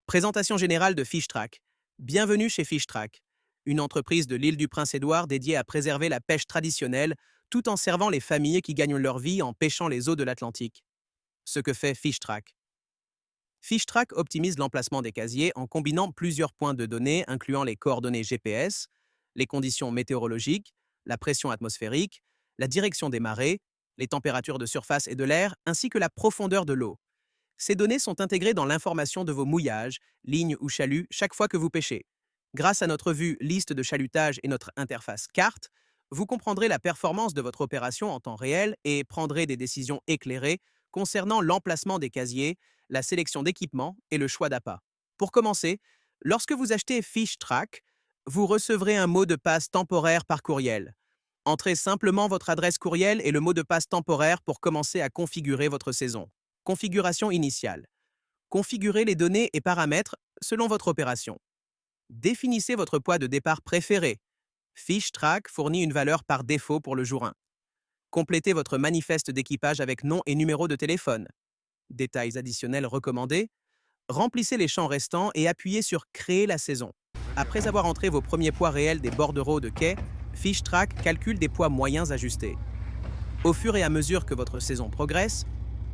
Présentation générale de FishTrack. Bienvenue chez FishTrack, une entreprise de l'île du Prince-Édouard dédiée à préserver la pêche traditionnelle tout en servant les familles qui gagnent leur vie en pêchant les eaux de l'Atlantique. Ce que fait FishTrack. FishTrack optimise l'emplacement des casiers en combinant plusieurs points de données incluant les coordonnées GPS, les conditions météorologiques, la pression atmosphérique, la direction des marées, les températures de surface et de l'air, ainsi que la profondeur de l'eau. Ces données sont intégrées dans l'information de vos mouillages, lignes ou chaluts chaque fois que vous pêchez. Grâce à notre vue liste de chalutage et notre interface carte, vous comprendrez la performance de votre opération en temps réel et prendrez des décisions éclairées concernant l'emplacement des casiers, la sélection d'équipements et le choix d'appât. Pour commencer, lorsque vous achetez FishTrack, vous recevrez un mot de passe temporaire par courriel. Entrez simplement votre adresse courriel et le mot de passe temporaire pour commencer à configurer votre saison. Configuration initiale. Configurez les données et paramètres selon votre opération. Définissez votre poids de départ préféré. FishTrack fournit une valeur par défaut pour le jour 1. Complétez votre manifeste d'équipage avec nom et numéro de téléphone. Détails additionnels recommandés. Remplissez les champs restants et appuyez sur Créer la saison. Après avoir entré vos premiers poids réels des bordereaux de quai, FishTrack calcule des poids moyens ajustés. Au fur et à mesure que votre saison progresse,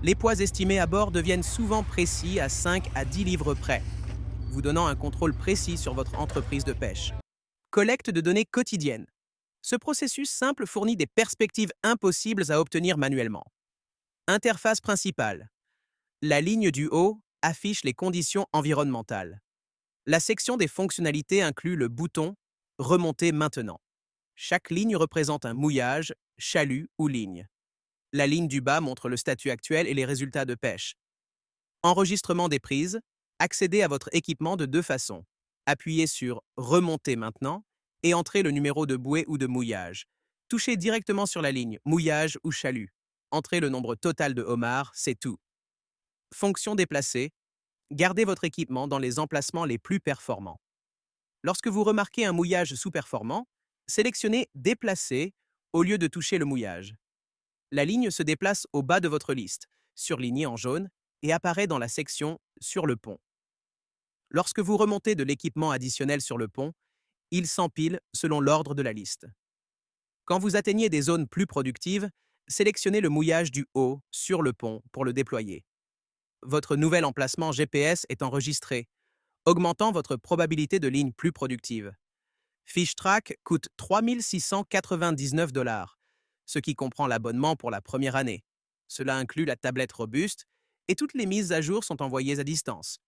les poids estimés à bord deviennent souvent précis à 5 à 10 livres près, vous donnant un contrôle précis sur votre entreprise de pêche. Collecte de données quotidienne. Ce processus simple fournit des perspectives impossibles à obtenir manuellement. Interface principale. La ligne du haut affiche les conditions environnementales. La section des fonctionnalités inclut le bouton « Remonter maintenant ». Chaque ligne représente un mouillage, chalut ou ligne. La ligne du bas montre le statut actuel et les résultats de pêche. Enregistrement des prises. Accédez à votre équipement de deux façons. Appuyez sur « Remonter maintenant » et entrez le numéro de bouée ou de mouillage. Touchez directement sur la ligne « Mouillage » ou « Chalut ». Entrez le nombre total de homards, c'est tout. Fonction déplacée. Gardez votre équipement dans les emplacements les plus performants. Lorsque vous remarquez un mouillage sous-performant, sélectionnez « Déplacer » au lieu de toucher le mouillage. La ligne se déplace au bas de votre liste, surlignée en jaune, et apparaît dans la section « Sur le pont ». Lorsque vous remontez de l'équipement additionnel sur le pont, il s'empile selon l'ordre de la liste. Quand vous atteignez des zones plus productives, sélectionnez le mouillage du haut sur le pont pour le déployer. Votre nouvel emplacement GPS est enregistré, augmentant votre probabilité de ligne plus productive. FishTrack coûte 3 699 $, ce qui comprend l'abonnement pour la première année. Cela inclut la tablette robuste et toutes les mises à jour sont envoyées à distance.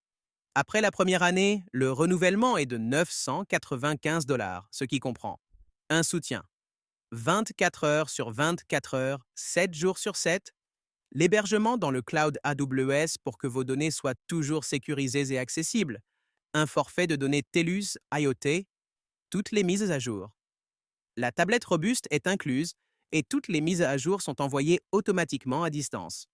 Après la première année, le renouvellement est de 995 $, ce qui comprend un soutien, 24 heures sur 24 heures, 7 jours sur 7, l'hébergement dans le cloud AWS pour que vos données soient toujours sécurisées et accessibles, un forfait de données TELUS IoT, toutes les mises à jour. La tablette robuste est incluse et toutes les mises à jour sont envoyées automatiquement à distance.